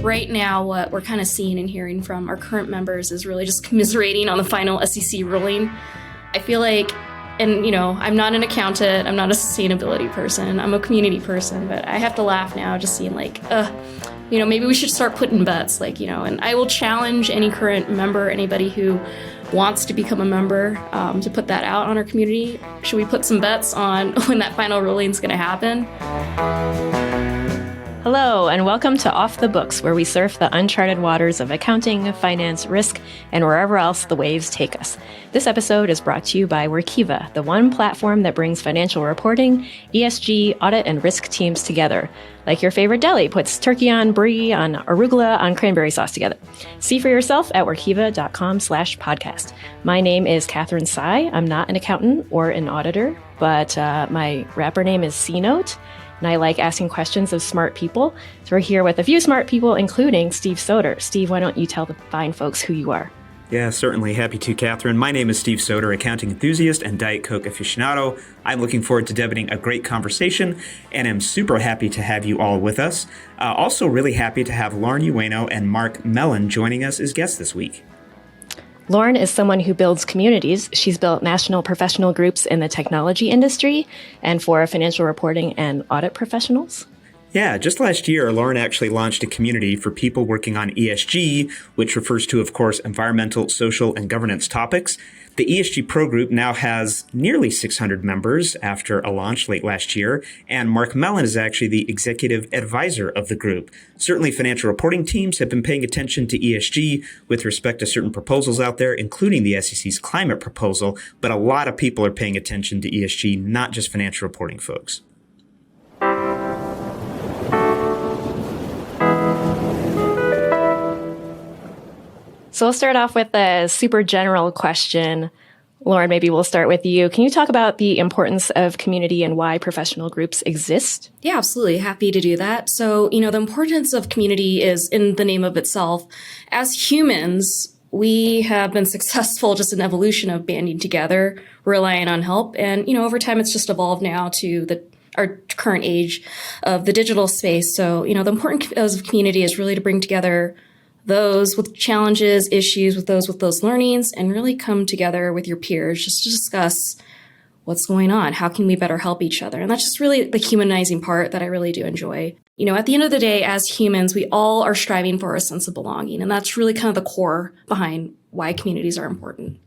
right now what we're kind of seeing and hearing from our current members is really just commiserating on the final SEC ruling. I feel like, and I'm not an accountant, I'm not a sustainability person, I'm a community person, but I have to laugh now just seeing like, maybe we should start putting bets, and I will challenge any current member, anybody who wants to become a member, to put that out on our community. Should we put some bets on when that final ruling is going to happen? Hello, and welcome to Off the Books, where we surf the uncharted waters of accounting, finance, risk, and wherever else the waves take us. This episode is brought to you by Workiva, the one platform that brings financial reporting, ESG, audit, and risk teams together. Like your favorite deli puts turkey on brie on arugula on cranberry sauce together. See for yourself at workiva.com/podcast. My name is Catherine Tsai. I'm not an accountant or an auditor, but my rapper name is C-Note. And I like asking questions of smart people. So we're here with a few smart people, including Steve Soder. Steve, why don't you tell the fine folks who you are? Yeah, certainly. Happy to, Catherine. My name is Steve Soder, accounting enthusiast and Diet Coke aficionado. I'm looking forward to debating a great conversation, and I'm super happy to have you all with us. Also really happy to have Lauren Uyeno and Mark Mellen joining us as guests this week. Lauren is someone who builds communities. She's built national professional groups in the technology industry and for financial reporting and audit professionals. Yeah, just last year, Lauren actually launched a community for people working on ESG, which refers to, of course, environmental, social, and governance topics. The ESG Pro Group now has nearly 600 members after a launch late last year, and Mark Mellen is actually the executive advisor of the group. Certainly, financial reporting teams have been paying attention to ESG with respect to certain proposals out there, including the SEC's climate proposal, but a lot of people are paying attention to ESG, not just financial reporting folks. So we'll start off with a super general question. Lauren, maybe we'll start with you. Can you talk about the importance of community and why professional groups exist? Yeah, absolutely. Happy to do that. So, the importance of community is in the name of itself. As humans, we have been successful just in evolution of banding together, relying on help. And, over time, it's just evolved now to our current age of the digital space. So, the importance of community is really to bring together those with challenges, issues, with those learnings, and really come together with your peers just to discuss what's going on. How can we better help each other? And that's just really the humanizing part that I really do enjoy. At the end of the day, as humans, we all are striving for a sense of belonging. And that's really kind of the core behind why communities are important.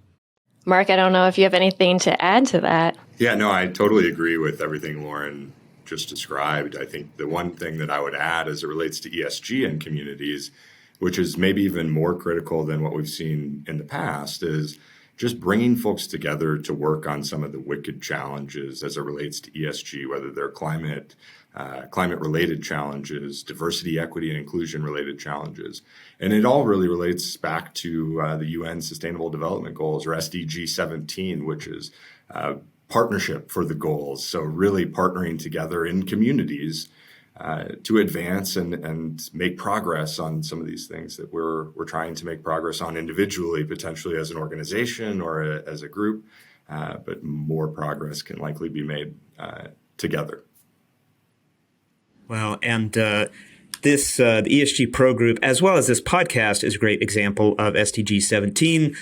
Mark, I don't know if you have anything to add to that. Yeah, no, I totally agree with everything Lauren just described. I think the one thing that I would add as it relates to ESG and communities, which is maybe even more critical than what we've seen in the past, is just bringing folks together to work on some of the wicked challenges as it relates to ESG, whether they're climate-related challenges, diversity, equity, and inclusion-related challenges. And it all really relates back to the UN Sustainable Development Goals, or SDG 17, which is partnership for the goals. So really partnering together in communities to advance and make progress on some of these things that we're trying to make progress on individually, potentially as an organization or as a group, but more progress can likely be made together. Well, and the ESG Pro Group, as well as this podcast, is a great example of SDG 17.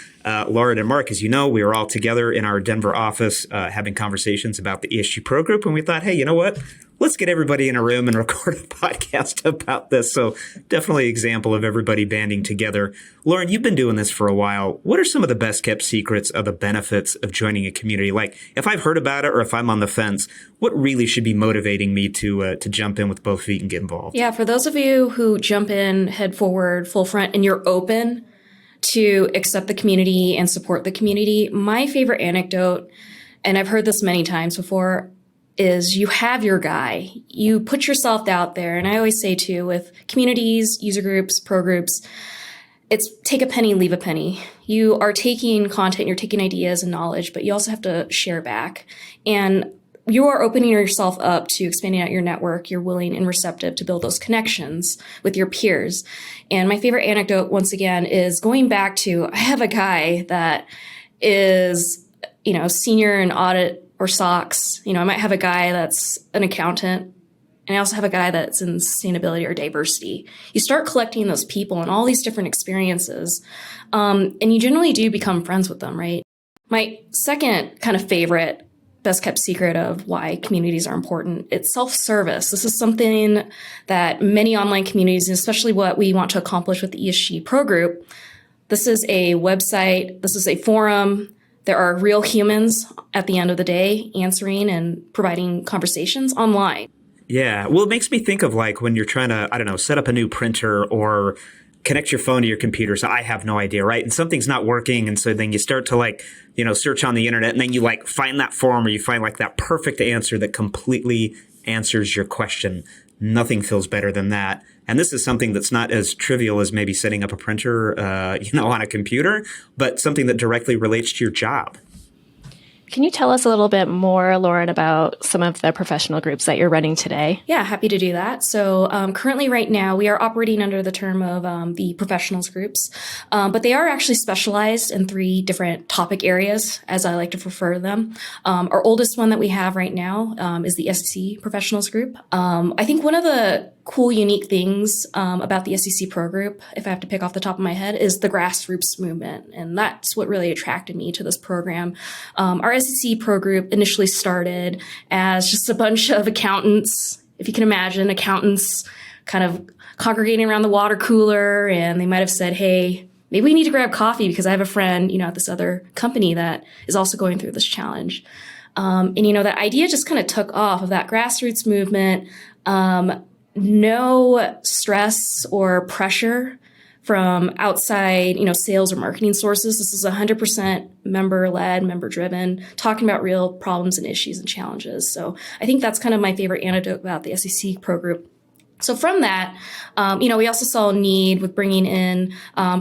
Lauren and Mark, as you know, we were all together in our Denver office having conversations about the ESG Pro Group, and we thought, hey, you know what? Let's get everybody in a room and record a podcast about this. So definitely an example of everybody banding together. Lauren, you've been doing this for a while. What are some of the best kept secrets of the benefits of joining a community? Like, if I've heard about it or if I'm on the fence, what really should be motivating me to jump in with both feet and get involved? Yeah, for those of you who jump in head forward, full front, and you're open to accept the community and support the community, my favorite anecdote, and I've heard this many times before, is you have your guy. You put yourself out there. And I always say too, with communities, user groups, pro groups, it's take a penny, leave a penny. You are taking content, you're taking ideas and knowledge, but you also have to share back. And you are opening yourself up to expanding out your network. You're willing and receptive to build those connections with your peers. And my favorite anecdote, once again, is going back to, I have a guy that is, senior in audit or SOX. I might have a guy that's an accountant And I also have a guy that's in sustainability or diversity. You start collecting those people and all these different experiences, and you generally do become friends with them, right? My second kind of favorite best kept secret of why communities are important, it's self-service. This is something that many online communities, especially what we want to accomplish with the ESG Pro Group, this is a website, this is a forum. There are real humans at the end of the day answering and providing conversations online. Yeah. Well, it makes me think of like when you're trying to, I don't know, set up a new printer or connect your phone to your computer. So I have no idea, right? And something's not working. And so then you start to like, search on the internet, and then you like find that forum, or you find like that perfect answer that completely answers your question. Nothing feels better than that. And this is something that's not as trivial as maybe setting up a printer, on a computer, but something that directly relates to your job. Can you tell us a little bit more, Lauren, about some of the professional groups that you're running today? Yeah, happy to do that. So currently right now, we are operating under the term of the professionals groups, but they are actually specialized in 3 different topic areas, as I like to refer to them. Our oldest one that we have right now is the SEC Professionals Group. I think one of the cool, unique things about the SEC Pro Group, if I have to pick off the top of my head, is the grassroots movement. And that's what really attracted me to this program. Our SEC Pro Group initially started as just a bunch of accountants, if you can imagine, accountants kind of congregating around the water cooler, and they might have said, hey, maybe we need to grab coffee because I have a friend, at this other company that is also going through this challenge. And that idea just kind of took off of that grassroots movement. No stress or pressure from outside, sales or marketing sources. This is 100% member-led, member-driven, talking about real problems and issues and challenges. So I think that's kind of my favorite anecdote about the SEC Pro Group. So from that, we also saw a need with bringing in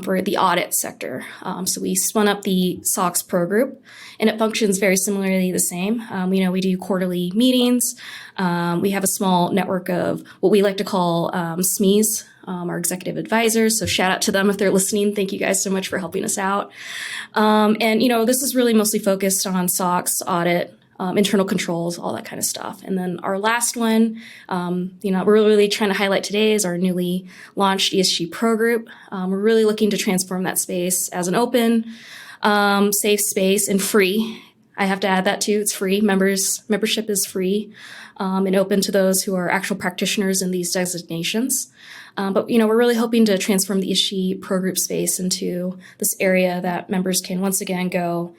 for the audit sector. So we spun up the SOX Pro Group, and it functions very similarly the same. We do quarterly meetings. We have a small network of what we like to call SMEs, our executive advisors. So shout out to them if they're listening. Thank you guys so much for helping us out. This is really mostly focused on SOX, audit, internal controls, all that kind of stuff. And then our last one, we're really trying to highlight today is our newly launched ESG Pro Group. We're really looking to transform that space as an open, safe space and free. I have to add that too. It's free. Membership is free and open to those who are actual practitioners in these designations. But we're really hoping to transform the ESG Pro Group space into this area that members can once again go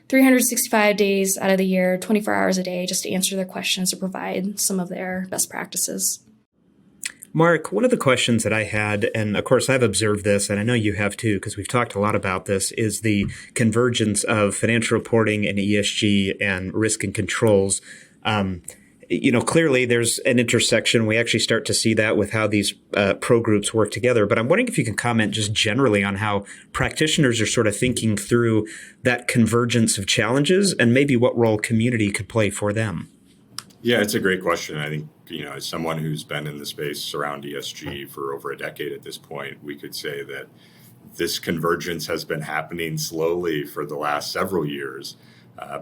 365 days out of the year, 24 hours a day, just to answer their questions or provide some of their best practices. Mark, one of the questions that I had, and of course I've observed this, and I know you have too, because we've talked a lot about this, is the convergence of financial reporting and ESG and risk and controls. Clearly there's an intersection. We actually start to see that with how these pro groups work together. But I'm wondering if you can comment just generally on how practitioners are sort of thinking through that convergence of challenges and maybe what role community could play for them. Yeah, it's a great question. I think, as someone who's been in the space around ESG for over a decade at this point, we could say that this convergence has been happening slowly for the last several years.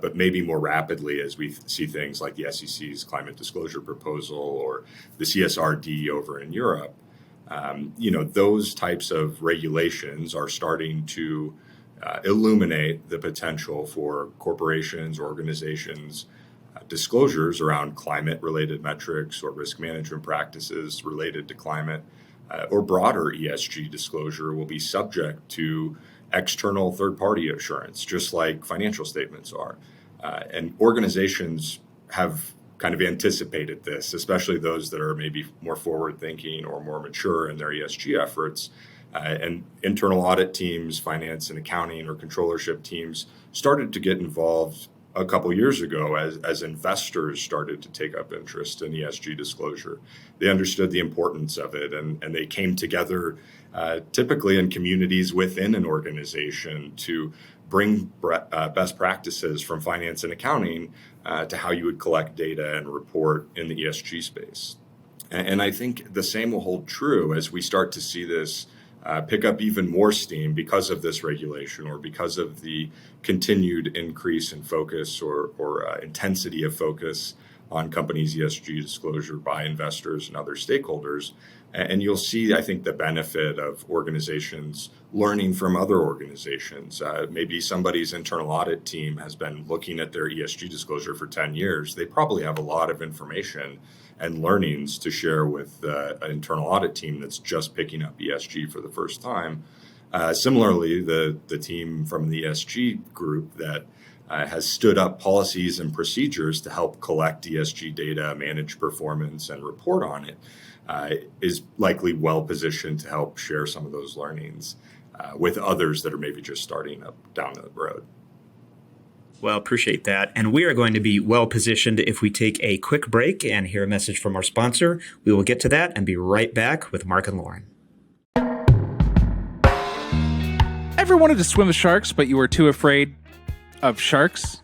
But maybe more rapidly as we see things like the SEC's climate disclosure proposal or the CSRD over in Europe. Those types of regulations are starting to illuminate the potential for corporations, organizations, disclosures around climate-related metrics or risk management practices related to climate or broader ESG disclosure will be subject to external third-party assurance, just like financial statements are. And organizations have kind of anticipated this, especially those that are maybe more forward-thinking or more mature in their ESG efforts. And internal audit teams, finance and accounting or controllership teams started to get involved a couple years ago as investors started to take up interest in ESG disclosure. They understood the importance of it, and they came together typically in communities within an organization to bring best practices from finance and accounting to how you would collect data and report in the ESG space. And I think the same will hold true as we start to see this pick up even more steam because of this regulation or because of the continued increase in focus or intensity of focus on companies' ESG disclosure by investors and other stakeholders. And you'll see, I think, the benefit of organizations learning from other organizations. Maybe somebody's internal audit team has been looking at their ESG disclosure for 10 years. They probably have a lot of information and learnings to share with an internal audit team that's just picking up ESG for the first time. Similarly, the team from the ESG group that has stood up policies and procedures to help collect ESG data, manage performance, and report on it, is likely well positioned to help share some of those learnings with others that are maybe just starting up down the road. Well, appreciate that. And we are going to be well positioned if we take a quick break and hear a message from our sponsor. We will get to that and be right back with Mark and Lauren. Ever wanted to swim with sharks, but you were too afraid of sharks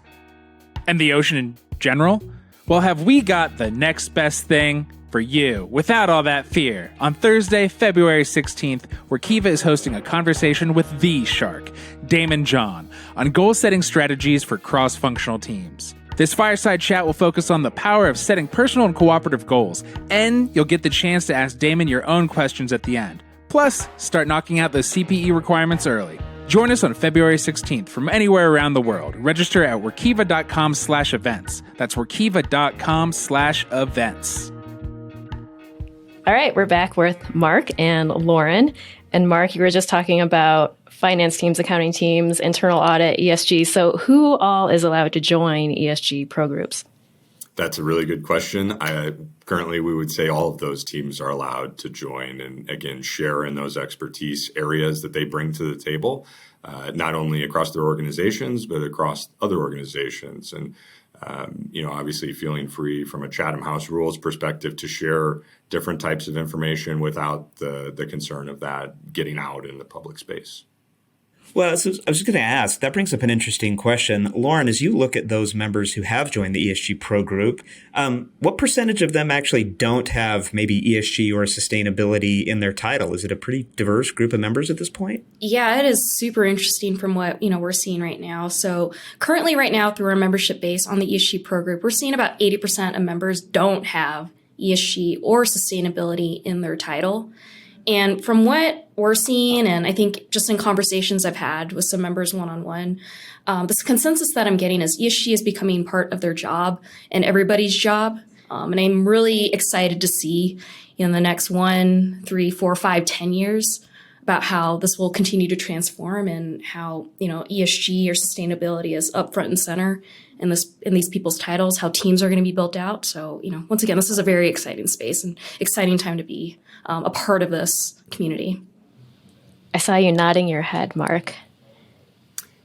and the ocean in general? Well, have we got the next best thing for you without all that fear? On Thursday, February 16th, Workiva is hosting a conversation with the shark, Damon John, on goal-setting strategies for cross-functional teams. This fireside chat will focus on the power of setting personal and cooperative goals, and you'll get the chance to ask Damon your own questions at the end. Plus, start knocking out those CPE requirements early. Join us on February 16th from anywhere around the world. Register at workiva.com/events. That's workiva.com/events. All right, we're back with Mark and Lauren. And Mark, you were just talking about finance teams, accounting teams, internal audit, ESG. So who all is allowed to join ESG pro groups? That's a really good question. Currently, we would say all of those teams are allowed to join and, again, share in those expertise areas that they bring to the table, not only across their organizations, but across other organizations. And, obviously feeling free from a Chatham House rules perspective to share different types of information without the concern of that getting out in the public space. Well, I was just going to ask, that brings up an interesting question. Lauren, as you look at those members who have joined the ESG Pro Group, what percentage of them actually don't have maybe ESG or sustainability in their title? Is it a pretty diverse group of members at this point? Yeah, it is super interesting from what we're seeing right now. So currently right now through our membership base on the ESG Pro Group, we're seeing about 80% of members don't have ESG or sustainability in their title. And from what we're seeing, and I think just in conversations I've had with some members one-on-one, this consensus that I'm getting is ESG is becoming part of their job and everybody's job. And I'm really excited to see in the next 1, 3, 4, 5, 10 years about how this will continue to transform and how, ESG or sustainability is up front and center in these people's titles, how teams are going to be built out. So, once again, this is a very exciting space and exciting time to be a part of this community. I saw you nodding your head, Mark,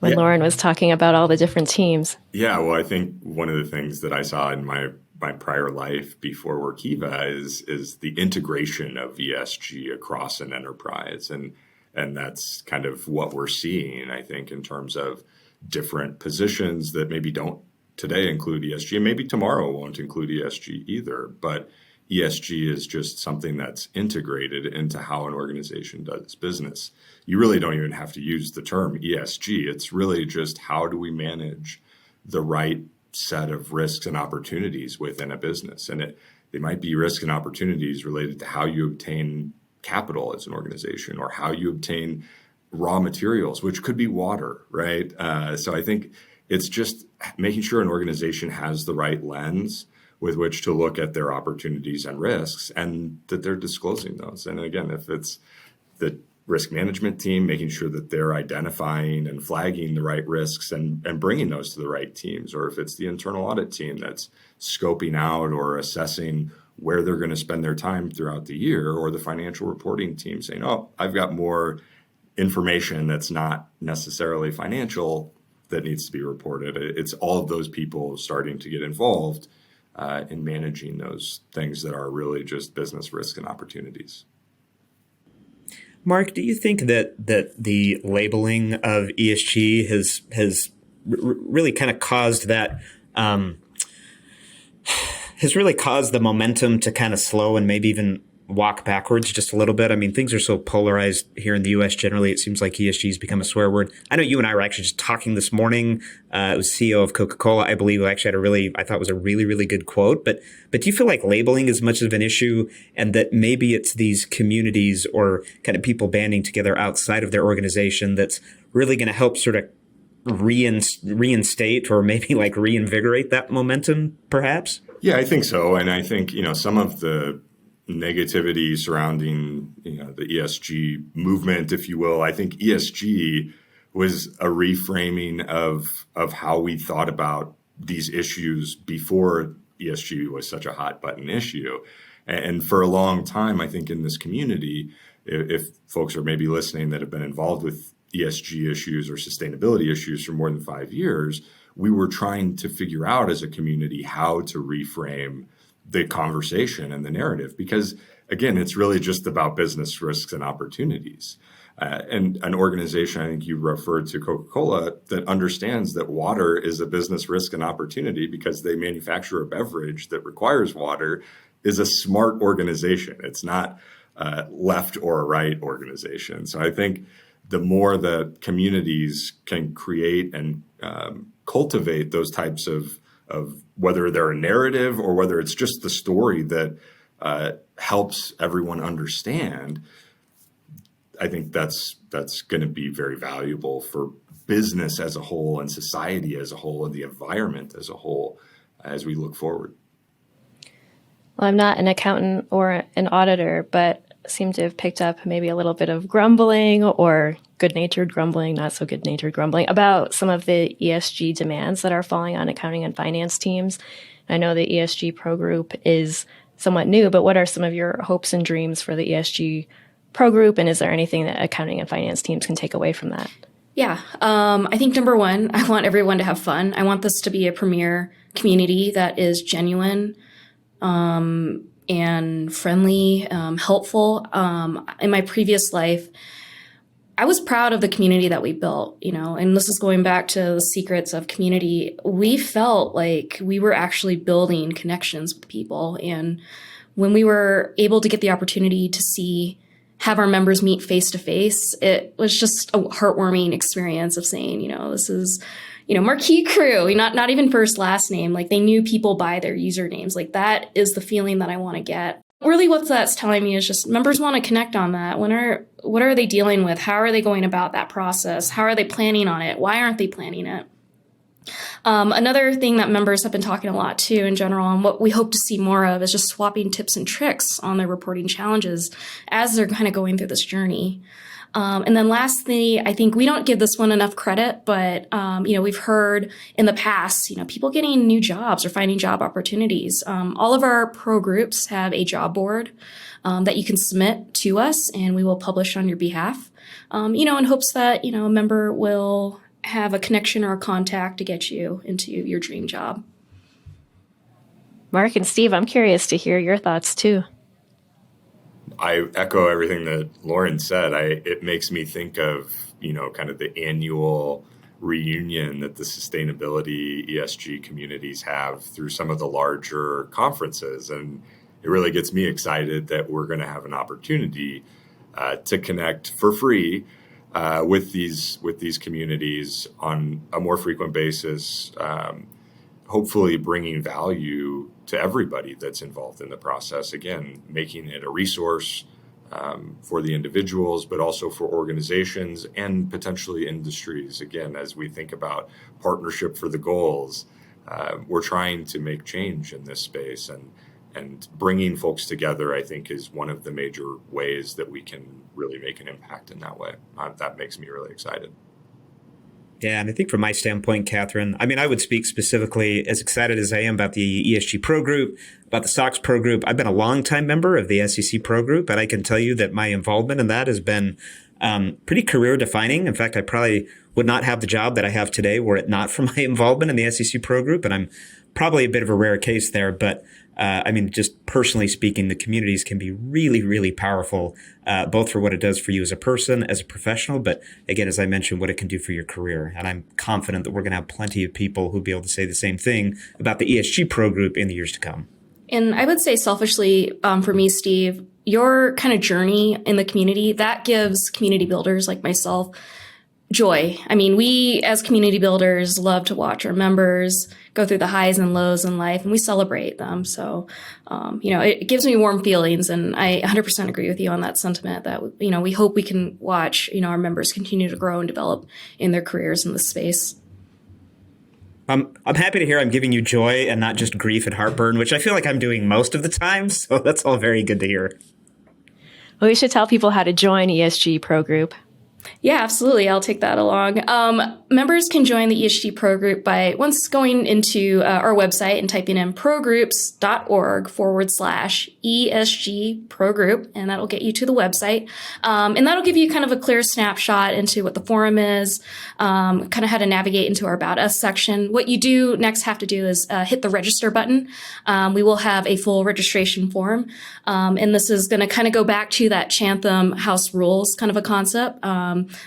when Lauren was talking about all the different teams. Yeah, well, I think one of the things that I saw in my prior life before Workiva is the integration of ESG across an enterprise. And that's kind of what we're seeing, I think, in terms of different positions that maybe don't today include ESG, and maybe tomorrow won't include ESG either. But ESG is just something that's integrated into how an organization does business. You really don't even have to use the term ESG. It's really just how do we manage the right set of risks and opportunities within a business. And they might be risks and opportunities related to how you obtain capital as an organization or how you obtain raw materials, which could be water, right? So I think it's just making sure an organization has the right lens with which to look at their opportunities and risks and that they're disclosing those. And again, if it's the risk management team, making sure that they're identifying and flagging the right risks and bringing those to the right teams, or if it's the internal audit team that's scoping out or assessing where they're going to spend their time throughout the year, or the financial reporting team saying, oh, I've got more information that's not necessarily financial that needs to be reported. It's all of those people starting to get involved in managing those things that are really just business risk and opportunities. Mark, do you think that the labeling of ESG has really kind of caused that has really caused the momentum to kind of slow and maybe even walk backwards just a little bit. I mean, things are so polarized here in the U.S. generally. It seems like ESG has become a swear word. I know you and I were actually just talking this morning. It was CEO of Coca-Cola, I believe, who actually had I thought was a really, really good quote. But do you feel like labeling is much of an issue, and that maybe it's these communities or kind of people banding together outside of their organization that's really going to help sort of reinstate or maybe like reinvigorate that momentum, perhaps? Yeah, I think so. And I think, some of the negativity surrounding, the ESG movement, if you will, I think ESG was a reframing of how we thought about these issues before ESG was such a hot button issue. And for a long time, I think in this community, if folks are maybe listening that have been involved with ESG issues or sustainability issues for more than 5 years, we were trying to figure out as a community how to reframe the conversation and the narrative, because again, it's really just about business risks and opportunities. And an organization, I think you referred to Coca-Cola, that understands that water is a business risk and opportunity because they manufacture a beverage that requires water, is a smart organization. It's not a left or a right organization. So I think the more that communities can create and cultivate those types of whether they're a narrative or whether it's just the story that helps everyone understand, I think that's going to be very valuable for business as a whole and society as a whole and the environment as a whole as we look forward. Well, I'm not an accountant or an auditor, but seem to have picked up maybe a little bit of grumbling or good-natured grumbling, not so good-natured grumbling, about some of the ESG demands that are falling on accounting and finance teams. I know the ESG Pro Group is somewhat new, but what are some of your hopes and dreams for the ESG Pro Group, and is there anything that accounting and finance teams can take away from that? Yeah, I think number one, I want everyone to have fun. I want this to be a premier community that is genuine, and friendly, helpful. In my previous life, I was proud of the community that we built, and this is going back to the secrets of community. We felt like we were actually building connections with people. And when we were able to get the opportunity to have our members meet face to face, it was just a heartwarming experience of saying, this is, marquee crew, not even first, last name. Like, they knew people by their usernames. Like, that is the feeling that I want to get. Really what that's telling me is just members want to connect on that. What are they dealing with? How are they going about that process? How are they planning on it? Why aren't they planning it? Another thing that members have been talking a lot too in general, and what we hope to see more of, is just swapping tips and tricks on their reporting challenges as they're kind of going through this journey. And then lastly, I think we don't give this one enough credit, but, we've heard in the past, people getting new jobs or finding job opportunities. All of our pro groups have a job board that you can submit to us, and we will publish on your behalf, in hopes that, a member will have a connection or a contact to get you into your dream job. Mark and Steve, I'm curious to hear your thoughts too. I echo everything that Lauren said. It makes me think of, kind of the annual reunion that the sustainability ESG communities have through some of the larger conferences. And it really gets me excited that we're going to have an opportunity to connect for free with these communities on a more frequent basis, hopefully bringing value to everybody that's involved in the process. Again, making it a resource for the individuals, but also for organizations and potentially industries. Again, as we think about partnership for the goals, we're trying to make change in this space, and bringing folks together, I think, is one of the major ways that we can really make an impact in that way. That makes me really excited. Yeah, and I think from my standpoint, Catherine, I would speak specifically as excited as I am about the ESG Pro Group, about the SOX Pro Group. I've been a longtime member of the SEC Pro Group, and I can tell you that my involvement in that has been pretty career defining. In fact, I probably would not have the job that I have today were it not for my involvement in the SEC Pro Group, and I'm probably a bit of a rare case there, but just personally speaking, the communities can be really, really powerful, both for what it does for you as a person, as a professional, but again, as I mentioned, what it can do for your career. And I'm confident that we're going to have plenty of people who'll be able to say the same thing about the ESG Pro Group in the years to come. And I would say selfishly, for me, Steve, your kind of journey in the community, that gives community builders like myself joy. I mean, we as community builders love to watch our members go through the highs and lows in life, and we celebrate them. So, it gives me warm feelings, and I 100% agree with you on that sentiment that, we hope we can watch, our members continue to grow and develop in their careers in this space. I'm happy to hear I'm giving you joy and not just grief and heartburn, which I feel like I'm doing most of the time. So that's all very good to hear. Well, we should tell people how to join ESG Pro Group. Yeah, absolutely. I'll take that along. Members can join the ESG Pro Group by once going into our website and typing in progroups.org/ESG Pro Group, and that'll get you to the website. And that'll give you kind of a clear snapshot into what the forum is, kind of how to navigate into our About Us section. What you do next have to do is hit the register button. We will have a full registration form. And this is going to kind of go back to that Chatham House Rules kind of a concept.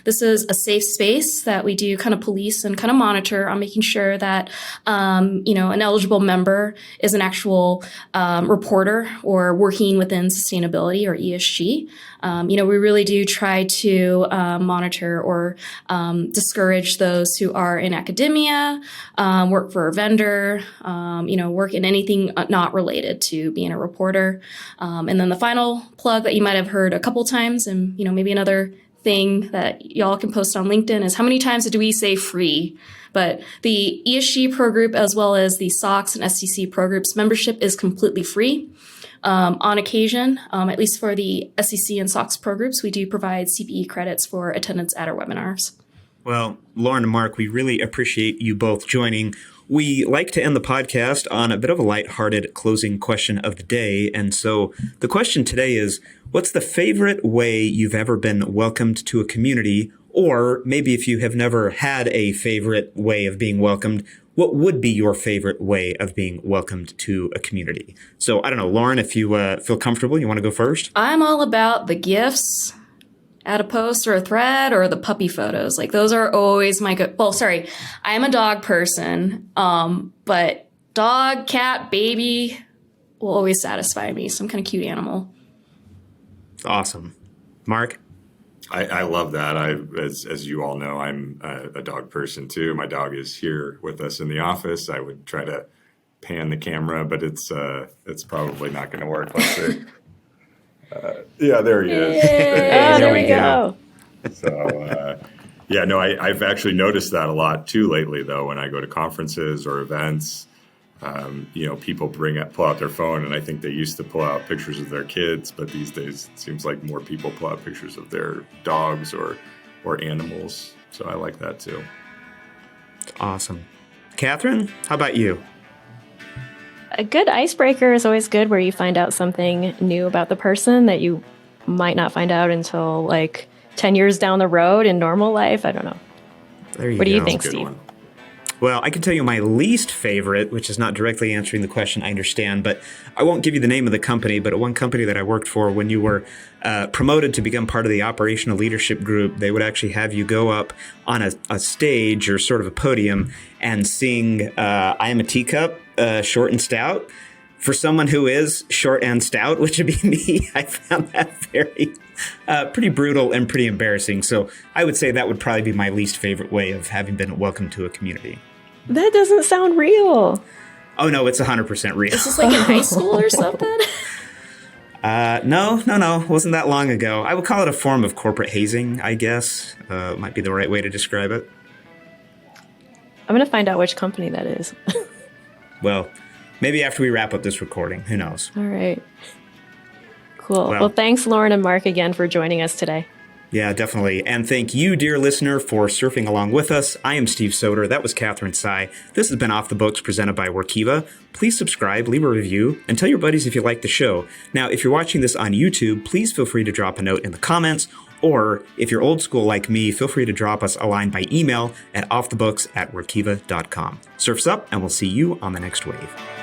This is a safe space that we do kind of police and kind of monitor on making sure that, an eligible member is an actual reporter or working within sustainability or ESG. We really do try to monitor or discourage those who are in academia, work for a vendor, work in anything not related to being a reporter. And then the final plug that you might have heard a couple times, and maybe another thing that y'all can post on LinkedIn, is how many times do we say free? But the ESG Pro Group, as well as the SOX and SEC Pro Groups membership, is completely free. On occasion, at least for the SEC and SOX Pro Groups, we do provide CPE credits for attendance at our webinars. Well, Lauren and Mark, we really appreciate you both joining. We like to end the podcast on a bit of a lighthearted closing question of the day. And so the question today is, what's the favorite way you've ever been welcomed to a community? Or maybe if you have never had a favorite way of being welcomed, what would be your favorite way of being welcomed to a community? So I don't know, Lauren, if you feel comfortable, you want to go first? I'm all about the gifts at a post or a thread, or the puppy photos. Like, those are always my good. Well, sorry, I am a dog person, but dog, cat, baby will always satisfy me. Some kind of cute animal. Awesome. Mark? I love that. As you all know, I'm a dog person too. My dog is here with us in the office. I would try to pan the camera, but it's probably not going to work. Let's see. Yeah, there he is. There we go. So, I've actually noticed that a lot too lately, though, when I go to conferences or events. People pull out their phone, and I think they used to pull out pictures of their kids, but these days it seems like more people pull out pictures of their dogs or animals. So I like that too. Awesome. Catherine, how about you? A good icebreaker is always good, where you find out something new about the person that you might not find out until like 10 years down the road in normal life. I don't know. There you What go. do you think, Good Steve? one. Well, I can tell you my least favorite, which is not directly answering the question, I understand, but I won't give you the name of the company, but one company that I worked for, when you were promoted to become part of the operational leadership group, they would actually have you go up on a stage or sort of a podium and sing I Am a Teacup, Short and Stout. For someone who is short and stout, which would be me, I found that very pretty brutal and pretty embarrassing. So I would say that would probably be my least favorite way of having been welcomed to a community. That doesn't sound real. Oh, no, it's 100% real. Is this like in high school or something? No. Wasn't that long ago. I would call it a form of corporate hazing, I guess. Might be the right way to describe it. I'm going to find out which company that is. Well, maybe after we wrap up this recording. Who knows? All right. Cool. Well, thanks, Lauren and Mark, again for joining us today. Yeah, definitely. And thank you, dear listener, for surfing along with us. I am Steve Soder. That was Catherine Tsai. This has been Off the Books presented by Workiva. Please subscribe, leave a review, and tell your buddies if you like the show. Now, if you're watching this on YouTube, please feel free to drop a note in the comments. Or if you're old school like me, feel free to drop us a line by email at offthebooks@workiva.com. Surf's up, and we'll see you on the next wave.